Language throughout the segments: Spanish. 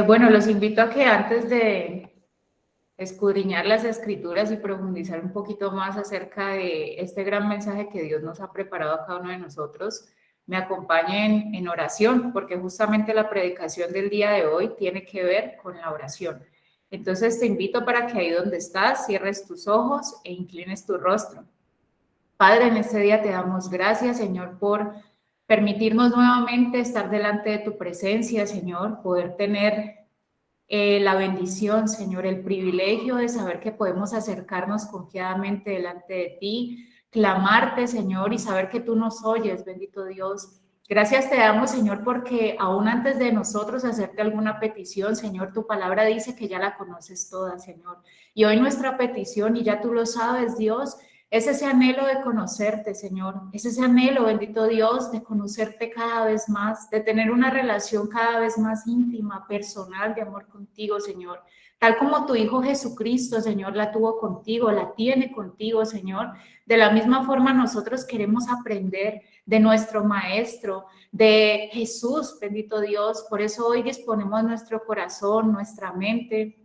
Bueno, los invito a que antes de escudriñar las escrituras y profundizar un poquito más acerca de este gran mensaje que Dios nos ha preparado a cada uno de nosotros, me acompañen en oración, porque justamente la predicación del día de hoy tiene que ver con la oración. Entonces te invito para que ahí donde estás cierres tus ojos e inclines tu rostro. Padre, en este día te damos gracias, Señor, por permitirnos nuevamente estar delante de tu presencia, Señor, poder tener la bendición, Señor, el privilegio de saber que podemos acercarnos confiadamente delante de ti, clamarte, Señor, y saber que tú nos oyes, bendito Dios. Gracias te damos, Señor, porque aún antes de nosotros hacerte alguna petición, Señor, tu palabra dice que ya la conoces toda, Señor. Y hoy nuestra petición, y ya tú lo sabes, Dios, es ese anhelo de conocerte, Señor. Es ese anhelo, bendito Dios, de conocerte cada vez más, de tener una relación cada vez más íntima, personal, de amor contigo, Señor. Tal como tu Hijo Jesucristo, Señor, la tuvo contigo, la tiene contigo, Señor. De la misma forma nosotros queremos aprender de nuestro Maestro, de Jesús, bendito Dios. Por eso hoy disponemos nuestro corazón, nuestra mente.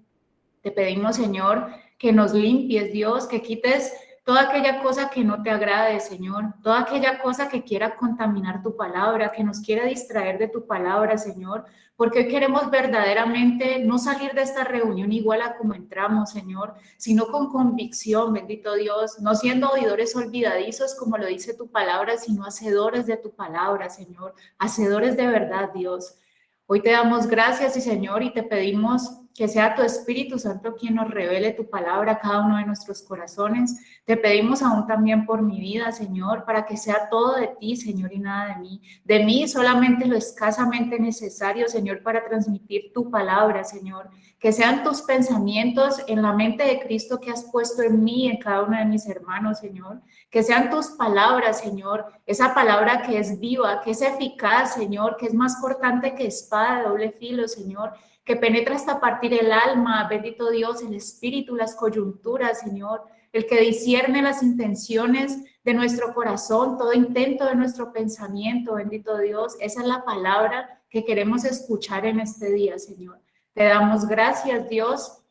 Te pedimos, Señor, que nos limpies, Dios, que quites toda aquella cosa que no te agrade, Señor, toda aquella cosa que quiera contaminar tu palabra, que nos quiera distraer de tu palabra, Señor, porque hoy queremos verdaderamente no salir de esta reunión igual a como entramos, Señor, sino con convicción, bendito Dios, no siendo oidores olvidadizos, como lo dice tu palabra, sino hacedores de tu palabra, Señor, hacedores de verdad, Dios. Hoy te damos gracias y Señor, y te pedimos que sea tu Espíritu Santo quien nos revele tu palabra a cada uno de nuestros corazones. Te pedimos aún también por mi vida, Señor, para que sea todo de ti, Señor, y nada de mí. De mí solamente lo escasamente necesario, Señor, para transmitir tu palabra, Señor. Que sean tus pensamientos en la mente de Cristo que has puesto en mí y en cada uno de mis hermanos, Señor. Que sean tus palabras, Señor, esa palabra que es viva, que es eficaz, Señor, que es más cortante que espada de doble filo, Señor, que penetra hasta partir el alma, bendito Dios, el espíritu, las coyunturas, Señor, el que discierne las intenciones de nuestro corazón, todo intento de nuestro pensamiento, bendito Dios. Esa es la palabra que queremos escuchar en este día, Señor. Te damos gracias, Dios,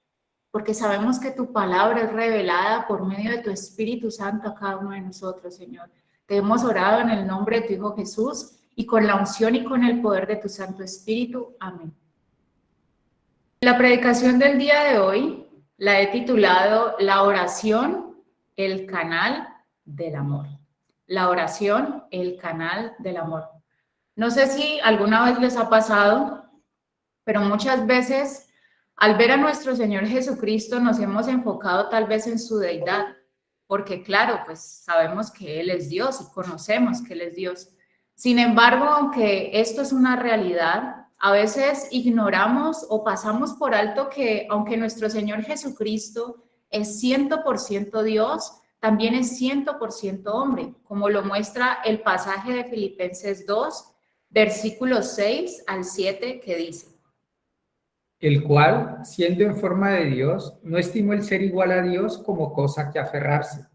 porque sabemos que tu palabra es revelada por medio de tu Espíritu Santo a cada uno de nosotros, Señor. Te hemos orado en el nombre de tu Hijo Jesús y con la unción y con el poder de tu Santo Espíritu. Amén. La predicación del día de hoy la he titulado La oración, el canal del amor. La oración, el canal del amor. No sé si alguna vez les ha pasado, pero muchas veces al ver a nuestro Señor Jesucristo nos hemos enfocado tal vez en su deidad, porque claro, pues sabemos que Él es Dios y conocemos que Él es Dios. Sin embargo, aunque esto es una realidad, a veces ignoramos o pasamos por alto que aunque nuestro Señor Jesucristo es 100% Dios, también es 100% hombre, como lo muestra el pasaje de Filipenses 2, versículos 6 al 7, que dice: el cual, siendo en forma de Dios, no estimó el ser igual a Dios como cosa que aferrarse,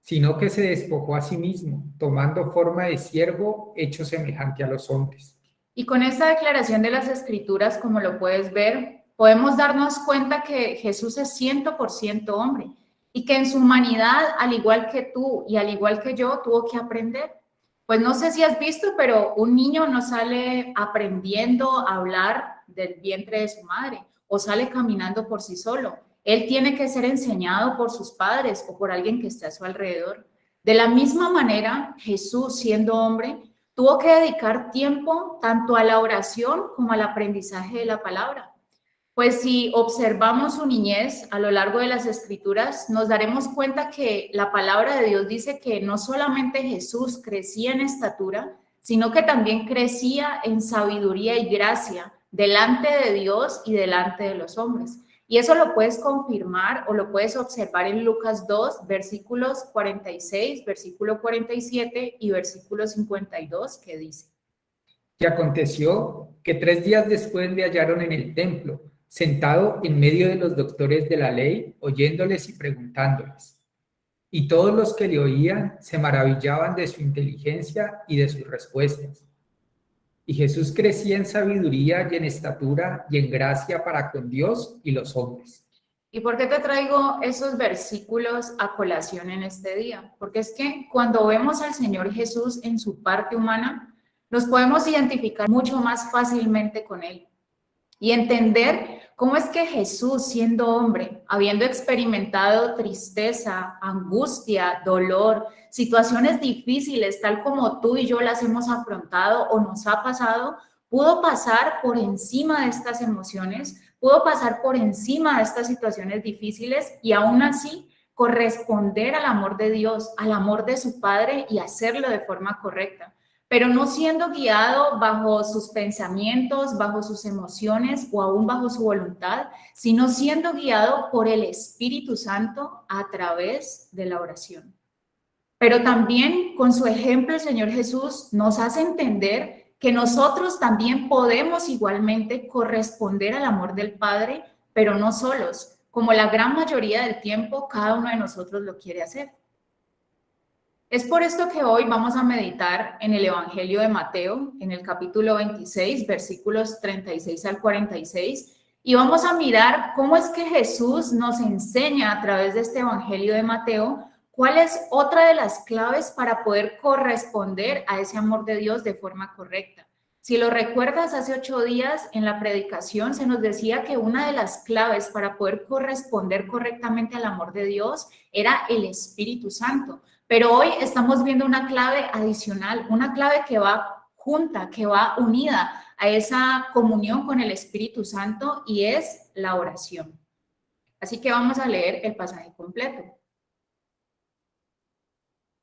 sino que se despojó a sí mismo, tomando forma de siervo, hecho semejante a los hombres. Y con esta declaración de las Escrituras, como lo puedes ver, podemos darnos cuenta que Jesús es 100% hombre y que en su humanidad, al igual que tú y al igual que yo, tuvo que aprender. Pues no sé si has visto, pero un niño no sale aprendiendo a hablar del vientre de su madre o sale caminando por sí solo. Él tiene que ser enseñado por sus padres o por alguien que esté a su alrededor. De la misma manera, Jesús, siendo hombre, tuvo que dedicar tiempo tanto a la oración como al aprendizaje de la palabra. Pues si observamos su niñez a lo largo de las escrituras, nos daremos cuenta que la palabra de Dios dice que no solamente Jesús crecía en estatura, sino que también crecía en sabiduría y gracia delante de Dios y delante de los hombres. Y eso lo puedes confirmar o lo puedes observar en Lucas 2, versículos 46, versículo 47 y versículo 52, que dice: Y aconteció que 3 días después le hallaron en el templo, sentado en medio de los doctores de la ley, oyéndoles y preguntándoles. Y todos los que le oían se maravillaban de su inteligencia y de sus respuestas. Y Jesús crecía en sabiduría y en estatura y en gracia para con Dios y los hombres. ¿Y por qué te traigo esos versículos a colación en este día? Porque es que cuando vemos al Señor Jesús en su parte humana, nos podemos identificar mucho más fácilmente con Él y entender cómo es que Jesús, siendo hombre, habiendo experimentado tristeza, angustia, dolor, situaciones difíciles, tal como tú y yo las hemos afrontado o nos ha pasado, pudo pasar por encima de estas emociones, pudo pasar por encima de estas situaciones difíciles y aún así corresponder al amor de Dios, al amor de su Padre y hacerlo de forma correcta, pero no siendo guiado bajo sus pensamientos, bajo sus emociones o aún bajo su voluntad, sino siendo guiado por el Espíritu Santo a través de la oración. Pero también con su ejemplo el Señor Jesús nos hace entender que nosotros también podemos igualmente corresponder al amor del Padre, pero no solos, como la gran mayoría del tiempo cada uno de nosotros lo quiere hacer. Es por esto que hoy vamos a meditar en el Evangelio de Mateo, en el capítulo 26, versículos 36 al 46, y vamos a mirar cómo es que Jesús nos enseña a través de este Evangelio de Mateo cuál es otra de las claves para poder corresponder a ese amor de Dios de forma correcta. Si lo recuerdas, hace 8 días en la predicación se nos decía que una de las claves para poder corresponder correctamente al amor de Dios era el Espíritu Santo. Pero hoy estamos viendo una clave adicional, una clave que va junta, que va unida a esa comunión con el Espíritu Santo y es la oración. Así que vamos a leer el pasaje completo.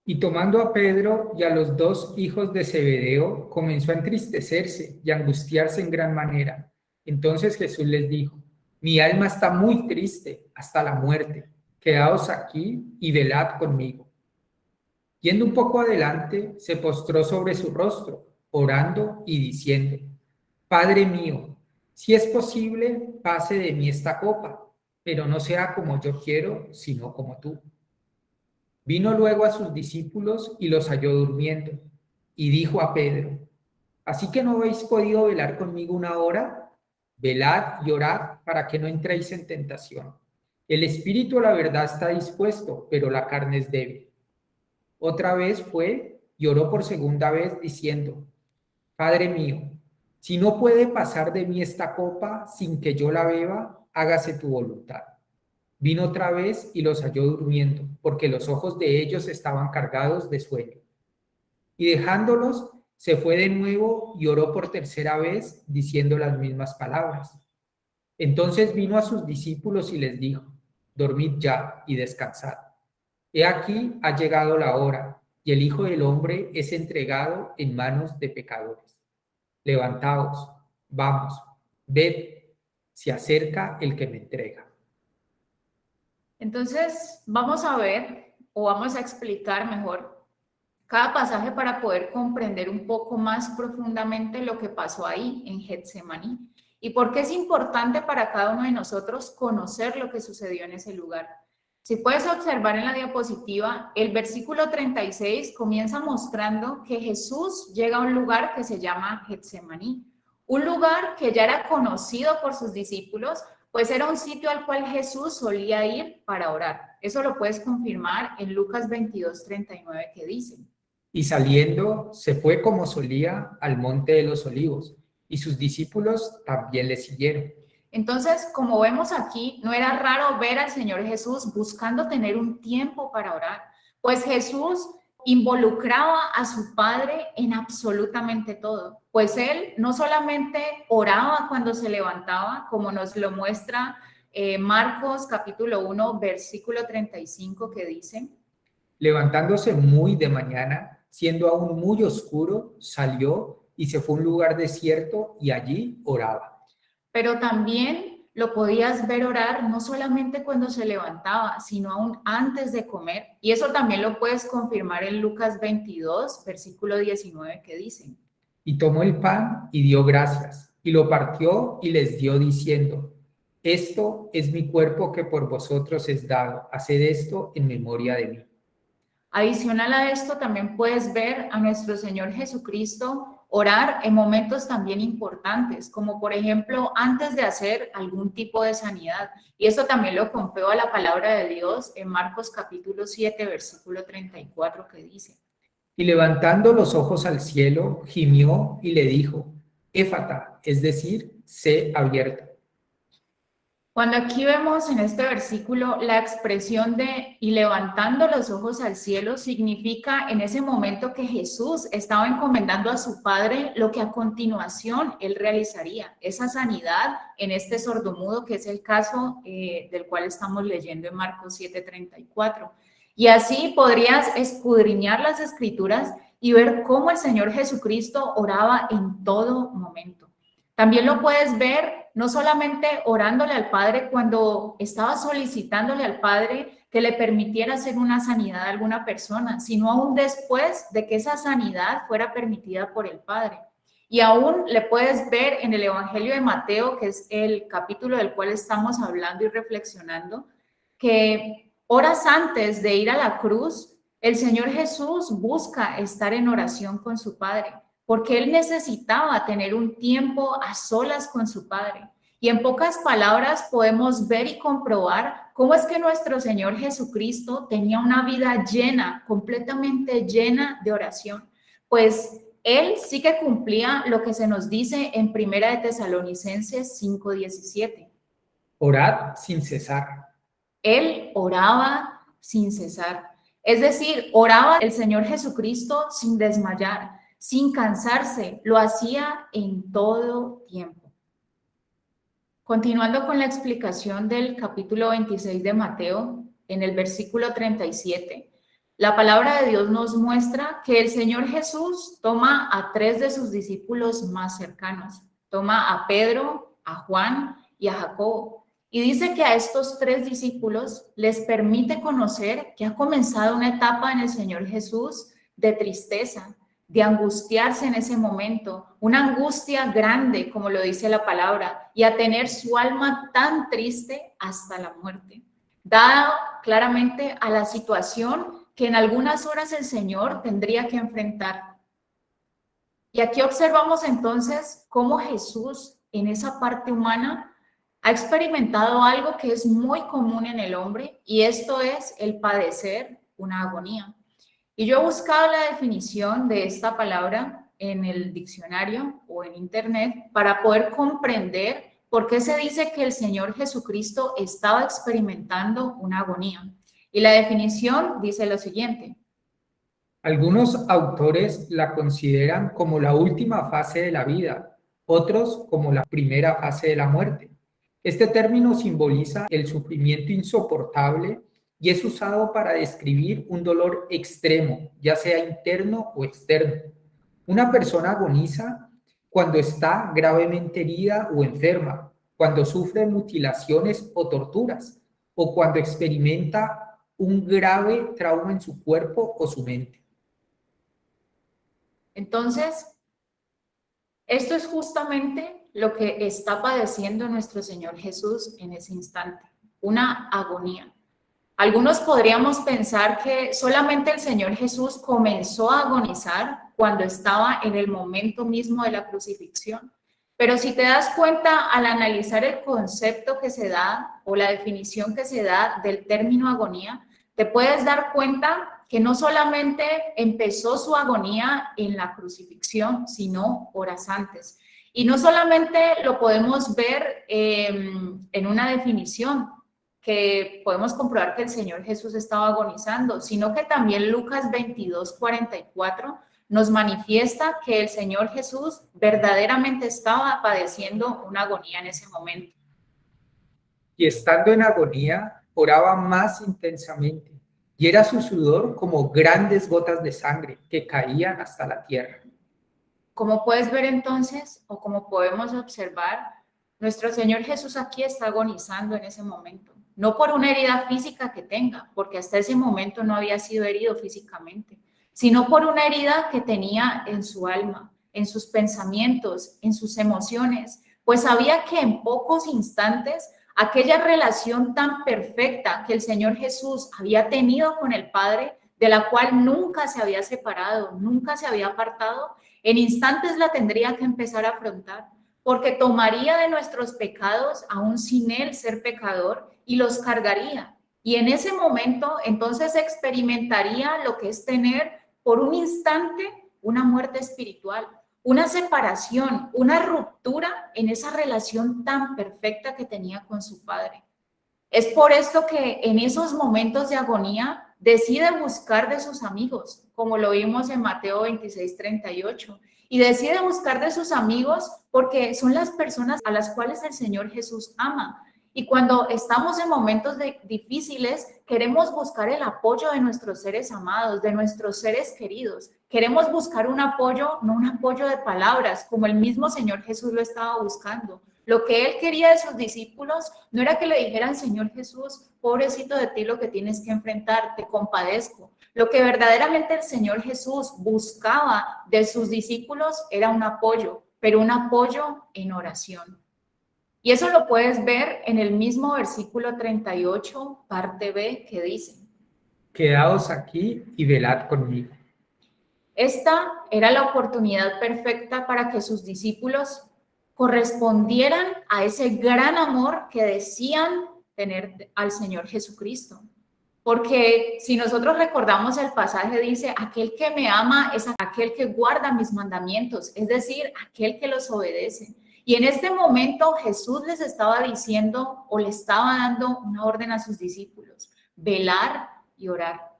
Y tomando a Pedro y a los 2 hijos de Zebedeo, comenzó a entristecerse y a angustiarse en gran manera. Entonces Jesús les dijo: mi alma está muy triste hasta la muerte. Quedaos aquí y velad conmigo. Yendo un poco adelante, se postró sobre su rostro, orando y diciendo: Padre mío, si es posible, pase de mí esta copa, pero no sea como yo quiero, sino como tú. Vino luego a sus discípulos y los halló durmiendo, y dijo a Pedro: ¿así que no habéis podido velar conmigo una hora? Velad y orad para que no entréis en tentación. El espíritu a la verdad está dispuesto, pero la carne es débil. Otra vez fue y oró por segunda vez diciendo: Padre mío, si no puede pasar de mí esta copa sin que yo la beba, hágase tu voluntad. Vino otra vez y los halló durmiendo, porque los ojos de ellos estaban cargados de sueño. Y dejándolos, se fue de nuevo y oró por tercera vez, diciendo las mismas palabras. Entonces vino a sus discípulos y les dijo: dormid ya y descansad. He aquí ha llegado la hora, y el Hijo del Hombre es entregado en manos de pecadores. Levantaos, vamos, ved, se acerca el que me entrega. Entonces, vamos a ver o vamos a explicar mejor cada pasaje para poder comprender un poco más profundamente lo que pasó ahí en Getsemaní y por qué es importante para cada uno de nosotros conocer lo que sucedió en ese lugar. Si puedes observar en la diapositiva, el versículo 36 comienza mostrando que Jesús llega a un lugar que se llama Getsemaní, un lugar que ya era conocido por sus discípulos, pues era un sitio al cual Jesús solía ir para orar. Eso lo puedes confirmar en Lucas 22:39 que dice: Y saliendo, se fue como solía al monte de los olivos, y sus discípulos también le siguieron. Entonces, como vemos aquí, no era raro ver al Señor Jesús buscando tener un tiempo para orar, pues Jesús involucraba a su Padre en absolutamente todo, pues Él no solamente oraba cuando se levantaba, como nos lo muestra Marcos capítulo 1, versículo 35, que dice: levantándose muy de mañana, siendo aún muy oscuro, salió y se fue a un lugar desierto y allí oraba. Pero también lo podías ver orar no solamente cuando se levantaba, sino aún antes de comer. Y eso también lo puedes confirmar en Lucas 22, versículo 19, que dice: Y tomó el pan y dio gracias, y lo partió y les dio diciendo: esto es mi cuerpo que por vosotros es dado, haced esto en memoria de mí. Adicional a esto, también puedes ver a nuestro Señor Jesucristo orar en momentos también importantes, como por ejemplo antes de hacer algún tipo de sanidad. Y eso también lo compruebo a la palabra de Dios en Marcos capítulo 7, versículo 34, que dice: Y levantando los ojos al cielo, gimió y le dijo, Éfata, es decir, sé abierto. Cuando aquí vemos en este versículo la expresión de y levantando los ojos al cielo, significa en ese momento que Jesús estaba encomendando a su Padre lo que a continuación él realizaría, esa sanidad en este sordomudo, que es el caso del cual estamos leyendo en Marcos 7:34. Y así podrías escudriñar las escrituras y ver cómo el Señor Jesucristo oraba en todo momento. También lo puedes ver no solamente orándole al Padre cuando estaba solicitándole al Padre que le permitiera hacer una sanidad a alguna persona, sino aún después de que esa sanidad fuera permitida por el Padre. Y aún le puedes ver en el Evangelio de Mateo, que es el capítulo del cual estamos hablando y reflexionando, que horas antes de ir a la cruz, el Señor Jesús busca estar en oración con su Padre, porque él necesitaba tener un tiempo a solas con su Padre. Y en pocas palabras podemos ver y comprobar cómo es que nuestro Señor Jesucristo tenía una vida llena, completamente llena de oración. Pues él sí que cumplía lo que se nos dice en Primera de Tesalonicenses 5:17. Orad sin cesar. Él oraba sin cesar. Es decir, oraba el Señor Jesucristo sin desmayar, sin cansarse, lo hacía en todo tiempo. Continuando con la explicación del capítulo 26 de Mateo, en el versículo 37, la palabra de Dios nos muestra que el Señor Jesús toma a 3 de sus discípulos más cercanos. Toma a Pedro, a Juan y a Jacobo. Y dice que a estos 3 discípulos les permite conocer que ha comenzado una etapa en el Señor Jesús de tristeza, de angustiarse en ese momento, una angustia grande, como lo dice la palabra, y a tener su alma tan triste hasta la muerte, dado claramente a la situación que en algunas horas el Señor tendría que enfrentar. Y aquí observamos entonces cómo Jesús en esa parte humana ha experimentado algo que es muy común en el hombre, y esto es el padecer una agonía. Y yo he buscado la definición de esta palabra en el diccionario o en internet para poder comprender por qué se dice que el Señor Jesucristo estaba experimentando una agonía. Y la definición dice lo siguiente: Algunos autores la consideran como la última fase de la vida, otros como la primera fase de la muerte. Este término simboliza el sufrimiento insoportable y es usado para describir un dolor extremo, ya sea interno o externo. Una persona agoniza cuando está gravemente herida o enferma, cuando sufre mutilaciones o torturas, o cuando experimenta un grave trauma en su cuerpo o su mente. Entonces, esto es justamente lo que está padeciendo nuestro Señor Jesús en ese instante, una agonía. Algunos podríamos pensar que solamente el Señor Jesús comenzó a agonizar cuando estaba en el momento mismo de la crucifixión. Pero si te das cuenta al analizar el concepto que se da o la definición que se da del término agonía, te puedes dar cuenta que no solamente empezó su agonía en la crucifixión, sino horas antes. Y no solamente lo podemos ver en una definición, que podemos comprobar que el Señor Jesús estaba agonizando, sino que también Lucas 22:44 nos manifiesta que el Señor Jesús verdaderamente estaba padeciendo una agonía en ese momento. Y estando en agonía, oraba más intensamente, y era su sudor como grandes gotas de sangre que caían hasta la tierra. Como puedes ver entonces, o como podemos observar, nuestro Señor Jesús aquí está agonizando en ese momento. No por una herida física que tenga, porque hasta ese momento no había sido herido físicamente, sino por una herida que tenía en su alma, en sus pensamientos, en sus emociones, pues sabía que en pocos instantes aquella relación tan perfecta que el Señor Jesús había tenido con el Padre, de la cual nunca se había separado, nunca se había apartado, En instantes la tendría que empezar a afrontar, porque tomaría de nuestros pecados, aún sin él ser pecador, y los cargaría. Y en ese momento, entonces experimentaría lo que es tener por un instante una muerte espiritual, una separación, una ruptura en esa relación tan perfecta que tenía con su padre. Es por esto que en esos momentos de agonía decide buscar de sus amigos, como lo vimos en Mateo 26:38, y decide buscar de sus amigos porque son las personas a las cuales el Señor Jesús ama. Y cuando estamos en momentos difíciles, queremos buscar el apoyo de nuestros seres amados, de nuestros seres queridos. Queremos buscar un apoyo, no un apoyo de palabras, como el mismo Señor Jesús lo estaba buscando. Lo que él quería de sus discípulos no era que le dijeran, Señor Jesús, pobrecito de ti lo que tienes que enfrentar, te compadezco. Lo que verdaderamente el Señor Jesús buscaba de sus discípulos era un apoyo, pero un apoyo en oración. Y eso lo puedes ver en el mismo versículo 38, parte B, que dice: Quedaos aquí y velad conmigo. Esta era la oportunidad perfecta para que sus discípulos correspondieran a ese gran amor que decían tener al Señor Jesucristo. Porque si nosotros recordamos el pasaje, dice, aquel que me ama es aquel que guarda mis mandamientos, es decir, aquel que los obedece. Y en este momento Jesús les estaba diciendo o le estaba dando una orden a sus discípulos: velar y orar.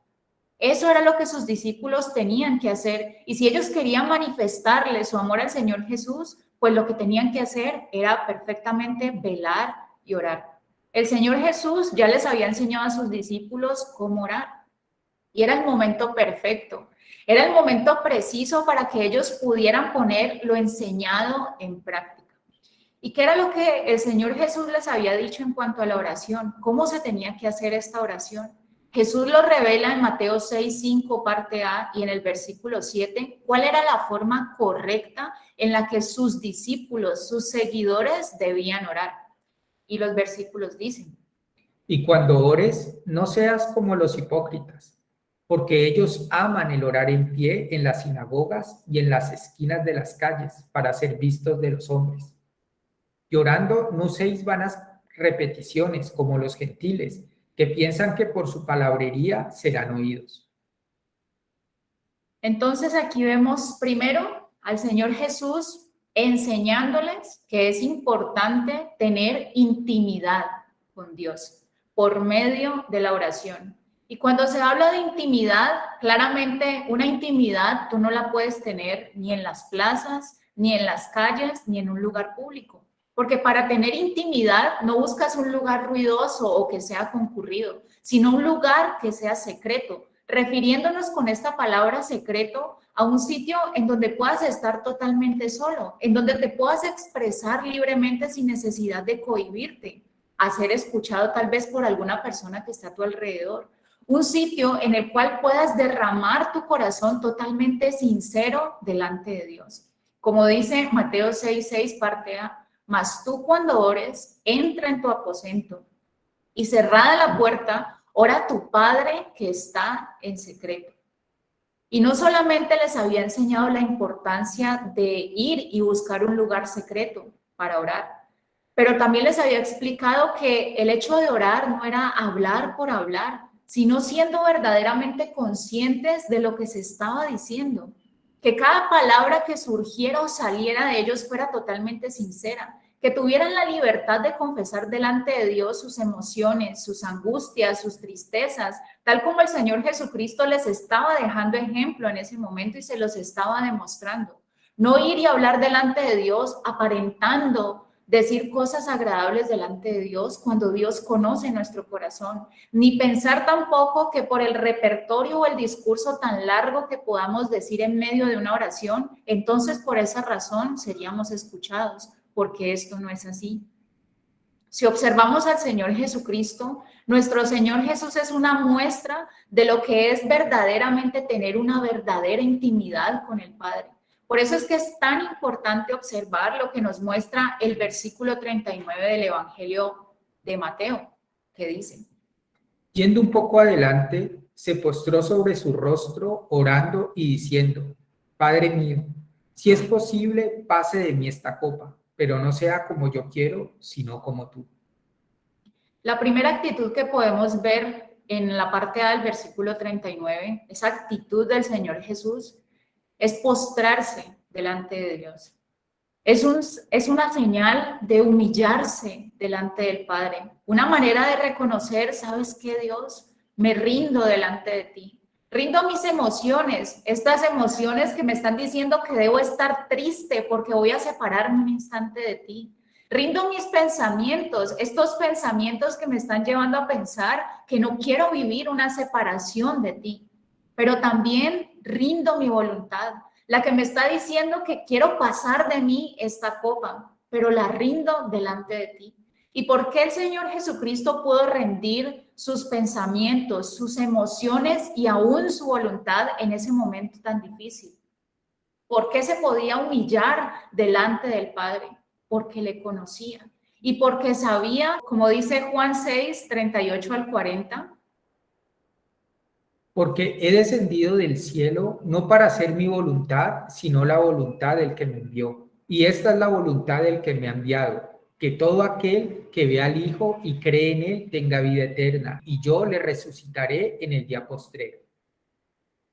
Eso era lo que sus discípulos tenían que hacer. Y si ellos querían manifestarle su amor al Señor Jesús, pues lo que tenían que hacer era perfectamente velar y orar. El Señor Jesús ya les había enseñado a sus discípulos cómo orar. Y era el momento perfecto. Era el momento preciso para que ellos pudieran poner lo enseñado en práctica. ¿Y qué era lo que el Señor Jesús les había dicho en cuanto a la oración? ¿Cómo se tenía que hacer esta oración? Jesús lo revela en Mateo 6:5, parte A, y en el versículo 7, cuál era la forma correcta en la que sus discípulos, sus seguidores debían orar. Y los versículos dicen: Y cuando ores, no seas como los hipócritas, porque ellos aman el orar en pie en las sinagogas y en las esquinas de las calles para ser vistos de los hombres. Y orando, no uséis vanas repeticiones como los gentiles, que piensan que por su palabrería serán oídos. Entonces aquí vemos primero al Señor Jesús enseñándoles que es importante tener intimidad con Dios por medio de la oración. Y cuando se habla de intimidad, claramente una intimidad tú no la puedes tener ni en las plazas, ni en las calles, ni en un lugar público. Porque para tener intimidad no buscas un lugar ruidoso o que sea concurrido, sino un lugar que sea secreto, refiriéndonos con esta palabra secreto a un sitio en donde puedas estar totalmente solo, en donde te puedas expresar libremente sin necesidad de cohibirte, a ser escuchado tal vez por alguna persona que está a tu alrededor. Un sitio en el cual puedas derramar tu corazón totalmente sincero delante de Dios. Como dice Mateo 6:6, parte A, mas tú cuando ores, entra en tu aposento y cerrada la puerta, ora a tu Padre que está en secreto. Y no solamente les había enseñado la importancia de ir y buscar un lugar secreto para orar, pero también les había explicado que el hecho de orar no era hablar por hablar, sino siendo verdaderamente conscientes de lo que se estaba diciendo. Que cada palabra que surgiera o saliera de ellos fuera totalmente sincera, que tuvieran la libertad de confesar delante de Dios sus emociones, sus angustias, sus tristezas, tal como el Señor Jesucristo les estaba dejando ejemplo en ese momento y se los estaba demostrando. No ir y hablar delante de Dios aparentando decir cosas agradables delante de Dios cuando Dios conoce nuestro corazón, ni pensar tampoco que por el repertorio o el discurso tan largo que podamos decir en medio de una oración, entonces por esa razón seríamos escuchados, porque esto no es así. Si observamos al Señor Jesucristo, nuestro Señor Jesús es una muestra de lo que es verdaderamente tener una verdadera intimidad con el Padre. Por eso es que es tan importante observar lo que nos muestra el versículo 39 del Evangelio de Mateo, que dice: Yendo un poco adelante, se postró sobre su rostro, orando y diciendo: Padre mío, Si es posible, pase de mí esta copa, pero no sea como yo quiero, sino como tú. La primera actitud que podemos ver en la parte A del versículo 39, esa actitud del Señor Jesús, es postrarse delante de Dios. Es una señal de humillarse delante del Padre, una manera de reconocer, ¿sabes qué, Dios? Me rindo delante de ti. Rindo mis emociones, estas emociones que me están diciendo que debo estar triste porque voy a separarme un instante de ti. Rindo mis pensamientos, estos pensamientos que me están llevando a pensar que no quiero vivir una separación de ti, pero también rindo mi voluntad, la que me está diciendo que quiero pasar de mí esta copa, pero la rindo delante de ti. ¿Y por qué el Señor Jesucristo pudo rendir sus pensamientos, sus emociones y aún su voluntad en ese momento tan difícil? ¿Por qué se podía humillar delante del Padre? Porque le conocía y porque sabía, como dice Juan 6, 38 al 40, Porque he descendido del cielo no para hacer mi voluntad, sino la voluntad del que me envió. Y esta es la voluntad del que me ha enviado, que todo aquel que ve al Hijo y cree en él tenga vida eterna, y yo le resucitaré en el día postrero.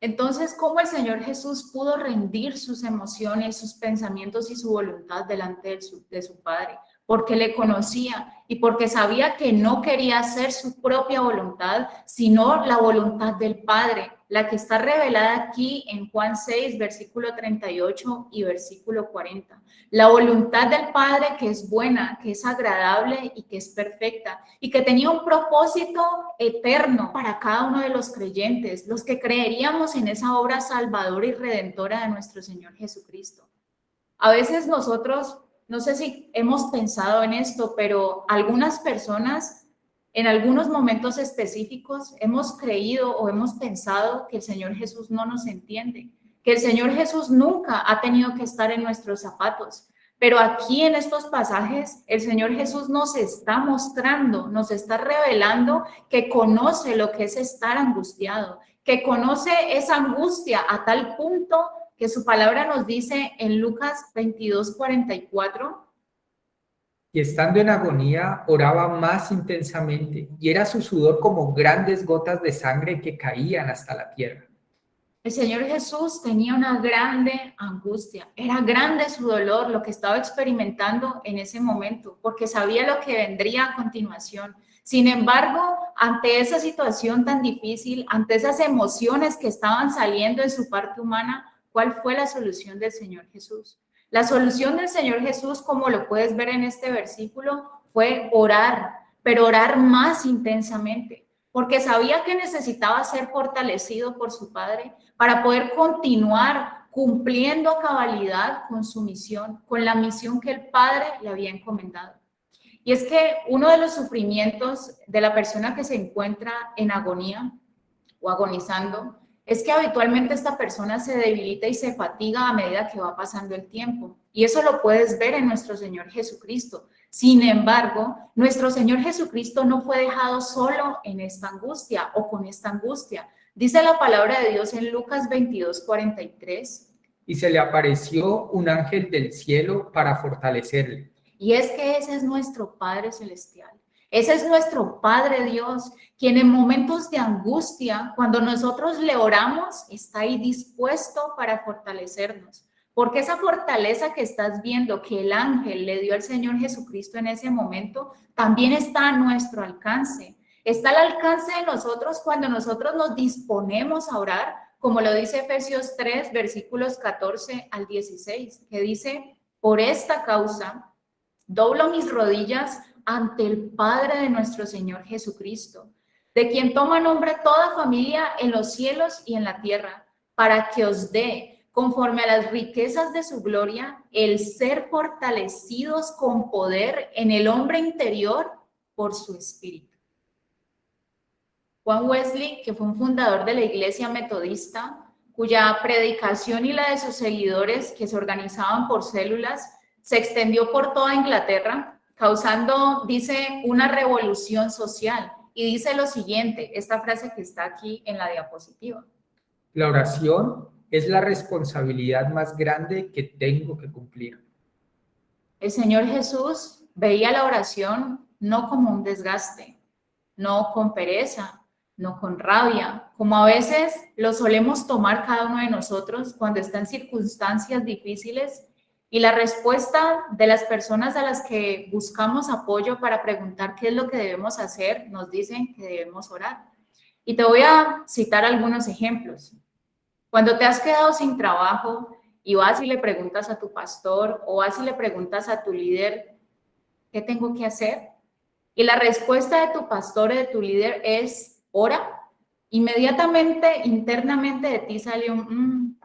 entonces, ¿cómo el Señor Jesús pudo rendir sus emociones, sus pensamientos y su voluntad delante de su Padre? Porque le conocía y porque sabía que no quería hacer su propia voluntad, sino la voluntad del Padre, la que está revelada aquí en Juan 6, versículo 38 y versículo 40. La voluntad del Padre que es buena, que es agradable y que es perfecta y que tenía un propósito eterno para cada uno de los creyentes, los que creeríamos en esa obra salvadora y redentora de nuestro Señor Jesucristo. A veces nosotros, no sé si hemos pensado en esto, pero algunas personas en algunos momentos específicos hemos creído o hemos pensado que el Señor Jesús no nos entiende, que el Señor Jesús nunca ha tenido que estar en nuestros zapatos. Pero aquí en estos pasajes, el Señor Jesús nos está mostrando, nos está revelando que conoce lo que es estar angustiado, que conoce esa angustia a tal punto que su palabra nos dice en Lucas 22:44. Y estando en agonía, oraba más intensamente, y era su sudor como grandes gotas de sangre que caían hasta la tierra. El Señor Jesús tenía una grande angustia, era grande su dolor, lo que estaba experimentando en ese momento, porque sabía lo que vendría a continuación. Sin embargo, ante esa situación tan difícil, ante esas emociones que estaban saliendo en su parte humana, ¿cuál fue la solución del Señor Jesús? La solución del Señor Jesús, como lo puedes ver en este versículo, fue orar, pero orar más intensamente, porque sabía que necesitaba ser fortalecido por su Padre para poder continuar cumpliendo a cabalidad con su misión, con la misión que el Padre le había encomendado. Y es que uno de los sufrimientos de la persona que se encuentra en agonía o agonizando es que habitualmente esta persona se debilita y se fatiga a medida que va pasando el tiempo. Y eso lo puedes ver en nuestro Señor Jesucristo. Sin embargo, nuestro Señor Jesucristo no fue dejado solo en esta angustia o con esta angustia. Dice la palabra de Dios en Lucas 22:43. Y se le apareció un ángel del cielo para fortalecerle. Y es que ese es nuestro Padre Celestial. Ese es nuestro Padre Dios, quien en momentos de angustia, cuando nosotros le oramos, está ahí dispuesto para fortalecernos. Porque esa fortaleza que estás viendo que el ángel le dio al Señor Jesucristo en ese momento, también está a nuestro alcance. Está al alcance de nosotros cuando nosotros nos disponemos a orar, como lo dice Efesios 3, versículos 14 al 16, que dice, por esta causa, doblo mis rodillas ante el Padre de nuestro Señor Jesucristo, de quien toma nombre toda familia en los cielos y en la tierra, para que os dé, conforme a las riquezas de su gloria, el ser fortalecidos con poder en el hombre interior por su espíritu. Juan Wesley, que fue un fundador de la Iglesia Metodista, cuya predicación y la de sus seguidores, que se organizaban por células, se extendió por toda Inglaterra, causando, dice, una revolución social. Y dice lo siguiente, esta frase que está aquí en la diapositiva. La oración es la responsabilidad más grande que tengo que cumplir. El Señor Jesús veía la oración no como un desgaste, no con pereza, no con rabia, como a veces lo solemos tomar cada uno de nosotros cuando está en circunstancias difíciles y la respuesta de las personas a las que buscamos apoyo para preguntar qué es lo que debemos hacer, nos dicen que debemos orar. Y te voy a citar algunos ejemplos. Cuando te has quedado sin trabajo y vas y le preguntas a tu pastor o vas y le preguntas a tu líder, ¿qué tengo que hacer? Y la respuesta de tu pastor o de tu líder es, ora. Inmediatamente, internamente de ti sale un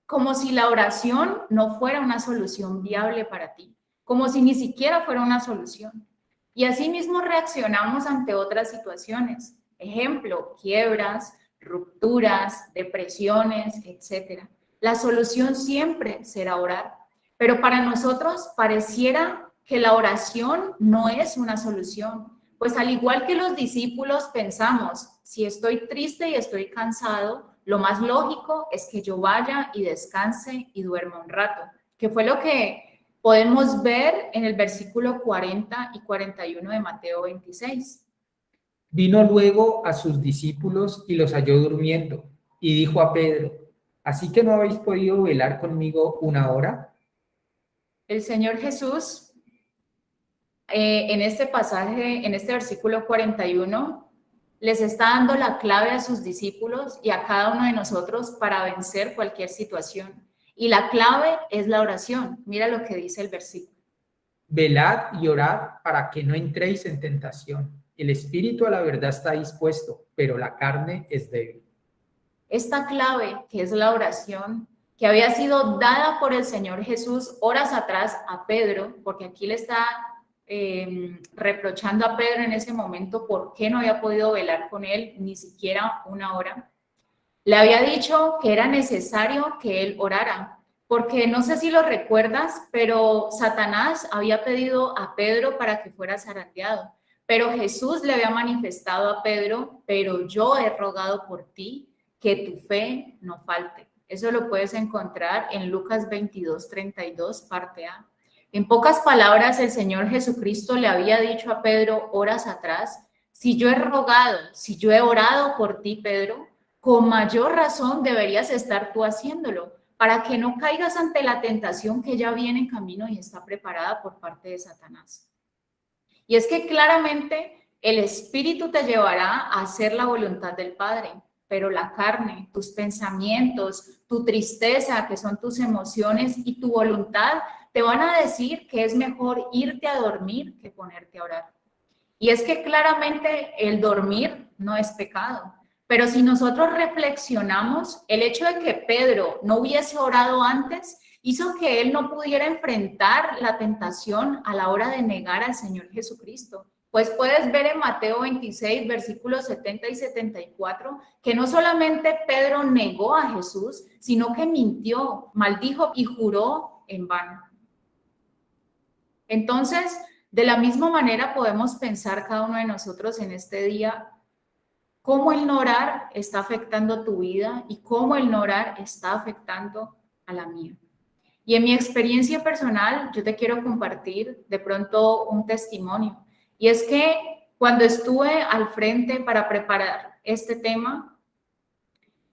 como si la oración no fuera una solución viable para ti, como si ni siquiera fuera una solución. Y así mismo reaccionamos ante otras situaciones. Ejemplo, quiebras, rupturas, depresiones, etc. La solución siempre será orar, pero para nosotros pareciera que la oración no es una solución, pues al igual que los discípulos pensamos, si estoy triste y estoy cansado, lo más lógico es que yo vaya y descanse y duerma un rato, que fue lo que podemos ver en el versículo 40 y 41 de Mateo 26. Vino luego a sus discípulos y los halló durmiendo, y dijo a Pedro, ¿así que no habéis podido velar conmigo una hora? El Señor Jesús, en este pasaje, en este versículo 41, les está dando la clave a sus discípulos y a cada uno de nosotros para vencer cualquier situación. Y la clave es la oración. Mira lo que dice el versículo. Velad y orad para que no entréis en tentación. El espíritu a la verdad está dispuesto, pero la carne es débil. Esta clave, que es la oración, que había sido dada por el Señor Jesús horas atrás a Pedro, porque aquí le está reprochando a Pedro en ese momento por qué no había podido velar con él ni siquiera una hora. Le había dicho que era necesario que él orara, porque no sé si lo recuerdas, pero Satanás había pedido a Pedro para que fuera zarandeado, pero Jesús le había manifestado a Pedro, pero yo he rogado por ti que tu fe no falte. Eso lo puedes encontrar en Lucas 22:32, parte A. En pocas palabras, el Señor Jesucristo le había dicho a Pedro horas atrás, si yo he rogado, si yo he orado por ti, Pedro, con mayor razón deberías estar tú haciéndolo, para que no caigas ante la tentación que ya viene en camino y está preparada por parte de Satanás. Y es que claramente el Espíritu te llevará a hacer la voluntad del Padre, pero la carne, tus pensamientos, tu tristeza, que son tus emociones, y tu voluntad te van a decir que es mejor irte a dormir que ponerte a orar. Y es que claramente el dormir no es pecado. Pero si nosotros reflexionamos, el hecho de que Pedro no hubiese orado antes hizo que él no pudiera enfrentar la tentación a la hora de negar al Señor Jesucristo. Pues puedes ver en Mateo 26, versículos 70 y 74, que no solamente Pedro negó a Jesús, sino que mintió, maldijo y juró en vano. Entonces, de la misma manera podemos pensar cada uno de nosotros en este día cómo el no orar está afectando tu vida y cómo el no orar está afectando a la mía. Y en mi experiencia personal, yo te quiero compartir de pronto un testimonio. Y es que cuando estuve al frente para preparar este tema,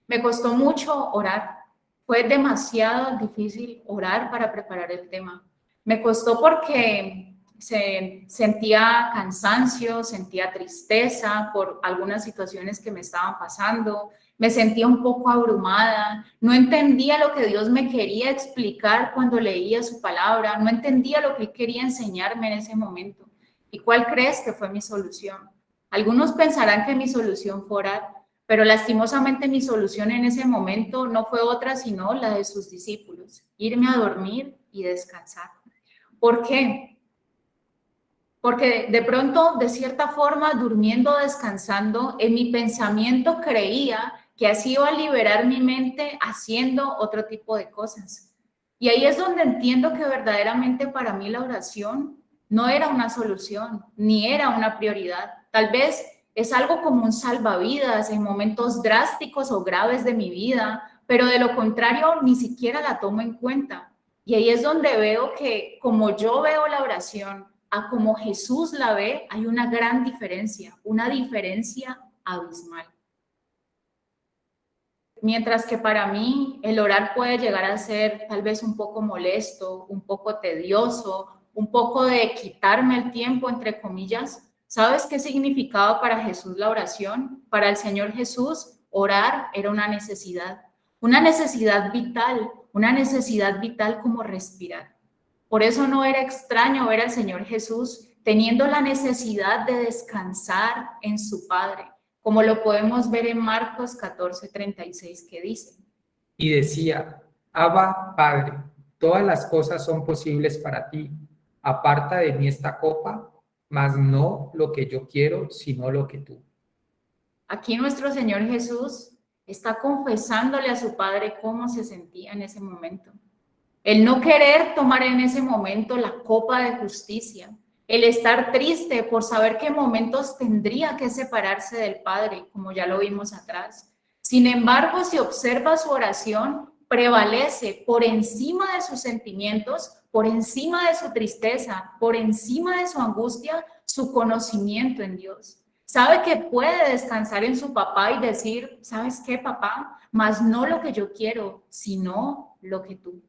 me costó mucho orar. Fue demasiado difícil orar para preparar el tema. Me costó porque sentía cansancio, sentía tristeza por algunas situaciones que me estaban pasando, me sentía un poco abrumada, no entendía lo que Dios me quería explicar cuando leía su palabra, no entendía lo que Él quería enseñarme en ese momento. ¿Y cuál crees que fue mi solución? Algunos pensarán que mi solución fue orar, pero lastimosamente mi solución en ese momento no fue otra sino la de sus discípulos, irme a dormir y descansar. ¿Por qué? Porque de pronto, de cierta forma, durmiendo, descansando, en mi pensamiento creía que así iba a liberar mi mente haciendo otro tipo de cosas. Y ahí es donde entiendo que verdaderamente para mí la oración no era una solución, ni era una prioridad. Tal vez es algo como un salvavidas en momentos drásticos o graves de mi vida, pero de lo contrario ni siquiera la tomo en cuenta. Y ahí es donde veo que como yo veo la oración a como Jesús la ve, hay una gran diferencia, una diferencia abismal. Mientras que para mí el orar puede llegar a ser tal vez un poco molesto, un poco tedioso, un poco de quitarme el tiempo, entre comillas. ¿Sabes qué significaba para Jesús la oración? Para el Señor Jesús, orar era una necesidad vital como respirar. Por eso no era extraño ver al Señor Jesús teniendo la necesidad de descansar en su Padre, como lo podemos ver en Marcos 14:36, que dice: Y decía, Abba, Padre, todas las cosas son posibles para ti. Aparta de mí esta copa, mas no lo que yo quiero, sino lo que tú. Aquí nuestro Señor Jesús está confesándole a su Padre cómo se sentía en ese momento. El no querer tomar en ese momento la copa de justicia, el estar triste por saber qué momentos tendría que separarse del Padre, como ya lo vimos atrás. Sin embargo, si observa su oración, prevalece por encima de sus sentimientos, por encima de su tristeza, por encima de su angustia, su conocimiento en Dios. Sabe que puede descansar en su papá y decir: ¿sabes qué, papá? Mas no lo que yo quiero, sino lo que tú.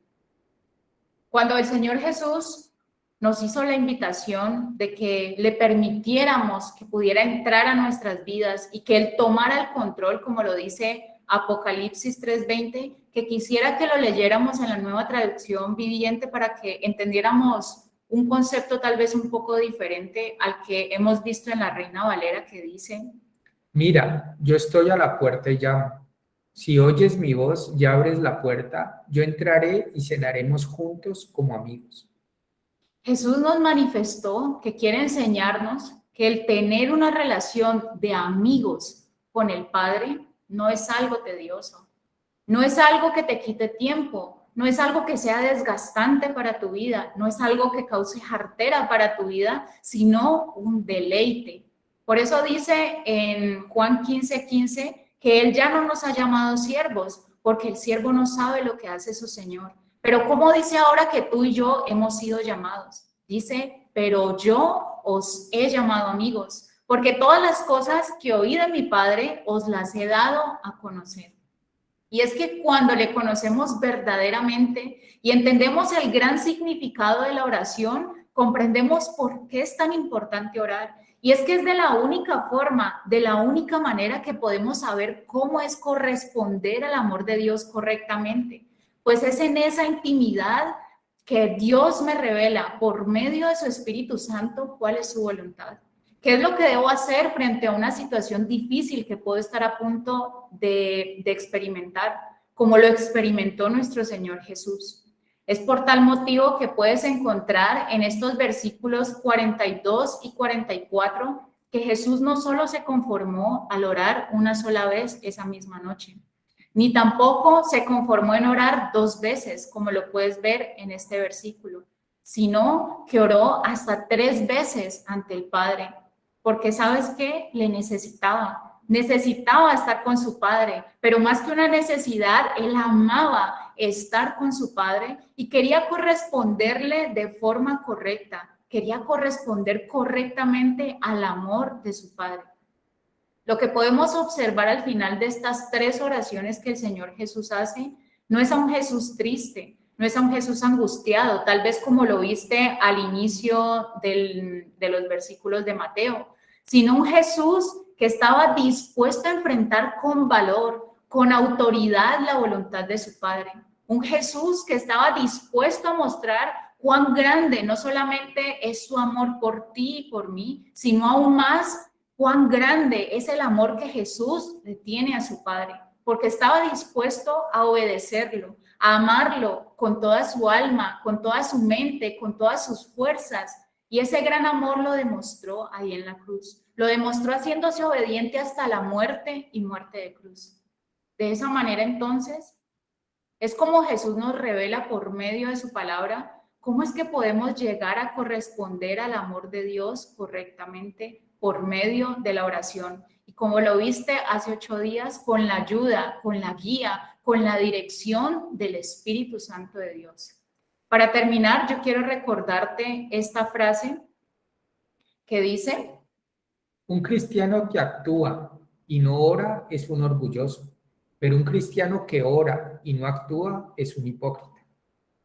Cuando el Señor Jesús nos hizo la invitación de que le permitiéramos que pudiera entrar a nuestras vidas y que Él tomara el control, como lo dice Apocalipsis 3:20, que quisiera que lo leyéramos en la Nueva Traducción Viviente para que entendiéramos un concepto tal vez un poco diferente al que hemos visto en la Reina Valera, que dice: Mira, yo estoy a la puerta y llamo. Si oyes mi voz y abres la puerta, yo entraré y cenaremos juntos como amigos. Jesús nos manifestó que quiere enseñarnos que el tener una relación de amigos con el Padre no es algo tedioso, no es algo que te quite tiempo, no es algo que sea desgastante para tu vida, no es algo que cause jartera para tu vida, sino un deleite. Por eso dice en Juan 15:15 que Él ya no nos ha llamado siervos, porque el siervo no sabe lo que hace su Señor. Pero ¿cómo dice ahora que tú y yo hemos sido llamados? Dice: pero yo os he llamado amigos, porque todas las cosas que oí de mi Padre os las he dado a conocer. Y es que cuando le conocemos verdaderamente y entendemos el gran significado de la oración, comprendemos por qué es tan importante orar. Y es que es de la única forma, de la única manera que podemos saber cómo es corresponder al amor de Dios correctamente. Pues es en esa intimidad que Dios me revela por medio de su Espíritu Santo cuál es su voluntad. ¿Qué es lo que debo hacer frente a una situación difícil que puedo estar a punto de experimentar, como lo experimentó nuestro Señor Jesús? Es por tal motivo que puedes encontrar en estos versículos 42 y 44 que Jesús no solo se conformó al orar una sola vez esa misma noche, ni tampoco se conformó en orar 2 veces, como lo puedes ver en este versículo, sino que oró hasta 3 veces ante el Padre. Porque ¿sabes qué? Le necesitaba estar con su Padre, pero más que una necesidad, él amaba estar con su Padre y quería corresponderle de forma correcta, quería corresponder correctamente al amor de su Padre. Lo que podemos observar al final de estas 3 oraciones que el Señor Jesús hace, no es a un Jesús triste, no es a un Jesús angustiado, tal vez como lo viste al inicio de los versículos de Mateo, sino un Jesús que estaba dispuesto a enfrentar con valor, con autoridad la voluntad de su Padre. Un Jesús que estaba dispuesto a mostrar cuán grande no solamente es su amor por ti y por mí, sino aún más cuán grande es el amor que Jesús le tiene a su Padre, porque estaba dispuesto a obedecerlo, a amarlo con toda su alma, con toda su mente, con todas sus fuerzas. Y ese gran amor lo demostró ahí en la cruz. Lo demostró haciéndose obediente hasta la muerte y muerte de cruz. De esa manera, entonces, es como Jesús nos revela por medio de su palabra ¿Cómo es que podemos llegar a corresponder al amor de Dios correctamente por medio de la oración? Y como lo viste hace 8 días, con la ayuda, con la guía, con la dirección del Espíritu Santo de Dios. Para terminar, yo quiero recordarte esta frase que dice: Un cristiano que actúa y no ora es un orgulloso, pero un cristiano que ora y no actúa es un hipócrita.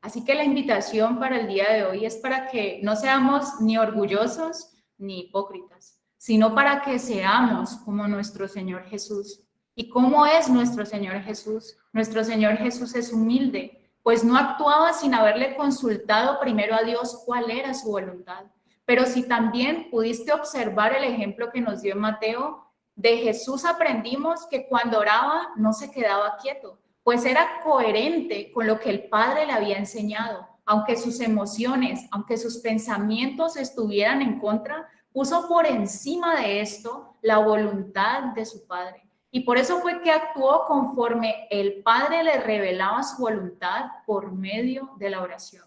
así que la invitación para el día de hoy es para que no seamos ni orgullosos ni hipócritas, sino para que seamos como nuestro Señor Jesús. ¿Y cómo es nuestro Señor Jesús? Nuestro Señor Jesús es humilde, pues no actuaba sin haberle consultado primero a Dios cuál era su voluntad. Pero si también pudiste observar el ejemplo que nos dio Mateo, de Jesús aprendimos que cuando oraba no se quedaba quieto, pues era coherente con lo que el Padre le había enseñado. Aunque sus emociones, aunque sus pensamientos estuvieran en contra, puso por encima de esto la voluntad de su Padre. Y por eso fue que actuó conforme el Padre le revelaba su voluntad por medio de la oración.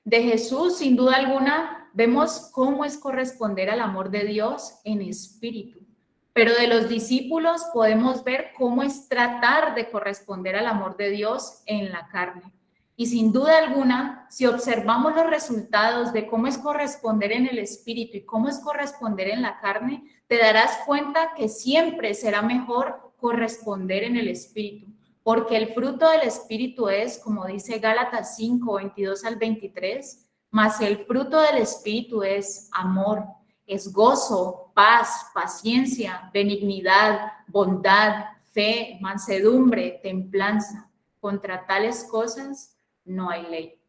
De Jesús, sin duda alguna, vemos cómo es corresponder al amor de Dios en espíritu. Pero de los discípulos podemos ver cómo es tratar de corresponder al amor de Dios en la carne. Y sin duda alguna, si observamos los resultados de cómo es corresponder en el espíritu y cómo es corresponder en la carne, te darás cuenta que siempre será mejor corresponder en el espíritu. Porque el fruto del espíritu es, como dice Gálatas 5, 22 al 23, mas el fruto del espíritu es amor, es gozo, paz, paciencia, benignidad, bondad, fe, mansedumbre, templanza. Contra tales cosas no hay ley.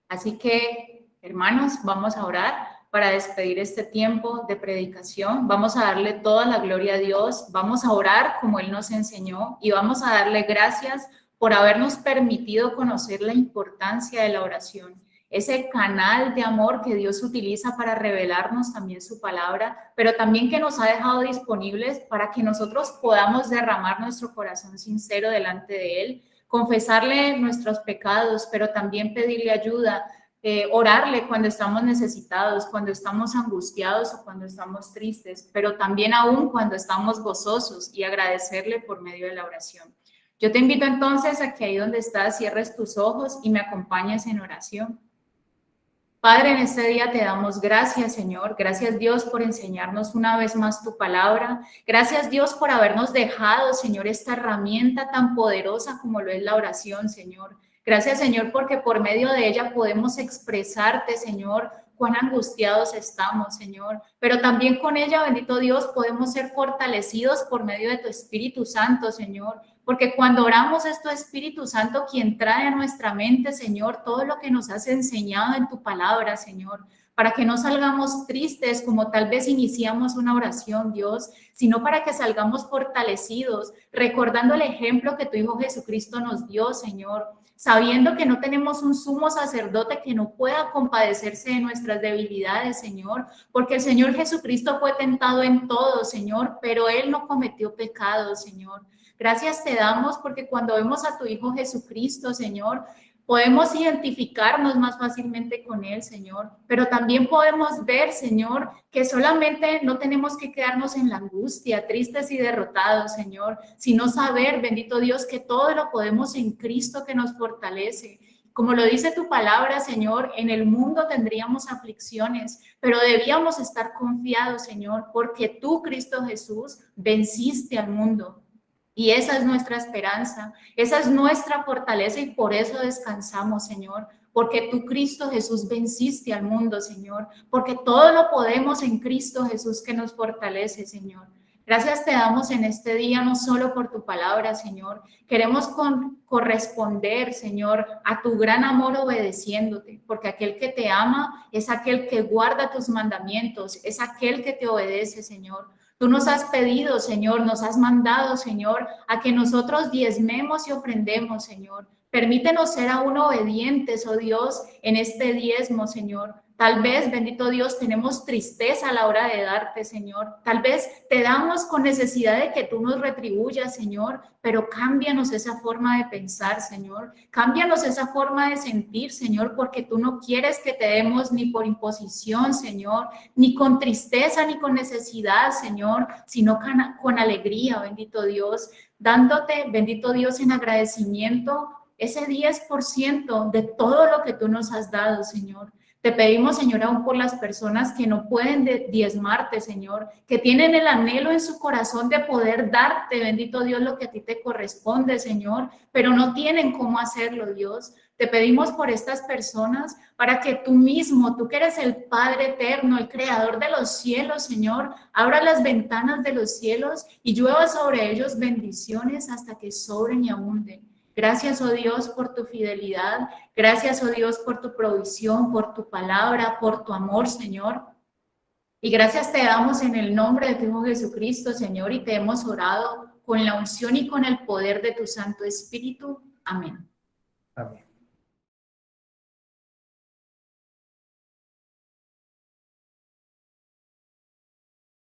Así que, hermanos, vamos a orar para despedir este tiempo de predicación. Vamos a darle toda la gloria a Dios, vamos a orar como Él nos enseñó y vamos a darle gracias por habernos permitido conocer la importancia de la oración, ese canal de amor que Dios utiliza para revelarnos también su palabra, pero también que nos ha dejado disponibles para que nosotros podamos derramar nuestro corazón sincero delante de Él, confesarle nuestros pecados, pero también pedirle ayuda, orarle cuando estamos necesitados, cuando estamos angustiados o cuando estamos tristes, pero también aún cuando estamos gozosos y agradecerle por medio de la oración. Yo te invito entonces a que ahí donde estás cierres tus ojos y me acompañes en oración. Padre, en este día te damos gracias, Señor. Gracias, Dios, por enseñarnos una vez más tu palabra. Gracias, Dios, por habernos dejado, Señor, esta herramienta tan poderosa como lo es la oración, Señor. Gracias, Señor, porque por medio de ella podemos expresarte, Señor, cuán angustiados estamos, Señor. Pero también con ella, bendito Dios, podemos ser fortalecidos por medio de tu Espíritu Santo, Señor. Porque cuando oramos es tu Espíritu Santo quien trae a nuestra mente, Señor, todo lo que nos has enseñado en tu palabra, Señor, para que no salgamos tristes como tal vez iniciamos una oración, Dios, sino para que salgamos fortalecidos, recordando el ejemplo que tu Hijo Jesucristo nos dio, Señor, sabiendo que no tenemos un sumo sacerdote que no pueda compadecerse de nuestras debilidades, Señor, porque el Señor Jesucristo fue tentado en todo, Señor, pero Él no cometió pecado, Señor. Gracias te damos porque cuando vemos a tu Hijo Jesucristo, Señor, podemos identificarnos más fácilmente con Él, Señor, pero también podemos ver, Señor, que solamente no tenemos que quedarnos en la angustia, tristes y derrotados, Señor, sino saber, bendito Dios, que todo lo podemos en Cristo que nos fortalece. Como lo dice tu palabra, Señor, en el mundo tendríamos aflicciones, pero debíamos estar confiados, Señor, porque tú, Cristo Jesús, venciste al mundo. Y esa es nuestra esperanza, esa es nuestra fortaleza y por eso descansamos, Señor, porque tú, Cristo Jesús, venciste al mundo, Señor, porque todo lo podemos en Cristo Jesús que nos fortalece, Señor. Gracias te damos en este día, no solo por tu palabra, Señor. Queremos corresponder, Señor, a tu gran amor obedeciéndote, porque aquel que te ama es aquel que guarda tus mandamientos, es aquel que te obedece, Señor. Tú nos has pedido, Señor, nos has mandado, Señor, a que nosotros diezmemos y ofrendemos, Señor. Permítenos ser aún obedientes, oh Dios, en este diezmo, Señor. Tal vez, bendito Dios, tenemos tristeza a la hora de darte, Señor. Tal vez te damos con necesidad de que tú nos retribuyas, Señor, pero cámbianos esa forma de pensar, Señor. Cámbianos esa forma de sentir, Señor, porque tú no quieres que te demos ni por imposición, Señor, ni con tristeza, ni con necesidad, Señor, sino con alegría, bendito Dios, dándote, bendito Dios, en agradecimiento ese 10% de todo lo que tú nos has dado, Señor. Te pedimos, Señor, aún por las personas que no pueden diezmarte, Señor, que tienen el anhelo en su corazón de poder darte, bendito Dios, lo que a ti te corresponde, Señor, pero no tienen cómo hacerlo, Dios. Te pedimos por estas personas para que tú mismo, tú que eres el Padre eterno, el creador de los cielos, Señor, abra las ventanas de los cielos y llueva sobre ellos bendiciones hasta que sobren y abunden. Gracias, oh Dios, por tu fidelidad. Gracias, oh Dios, por tu provisión, por tu palabra, por tu amor, Señor. Y gracias te damos en el nombre de tu Hijo Jesucristo, Señor, y te hemos orado con la unción y con el poder de tu Santo Espíritu. Amén. Amén.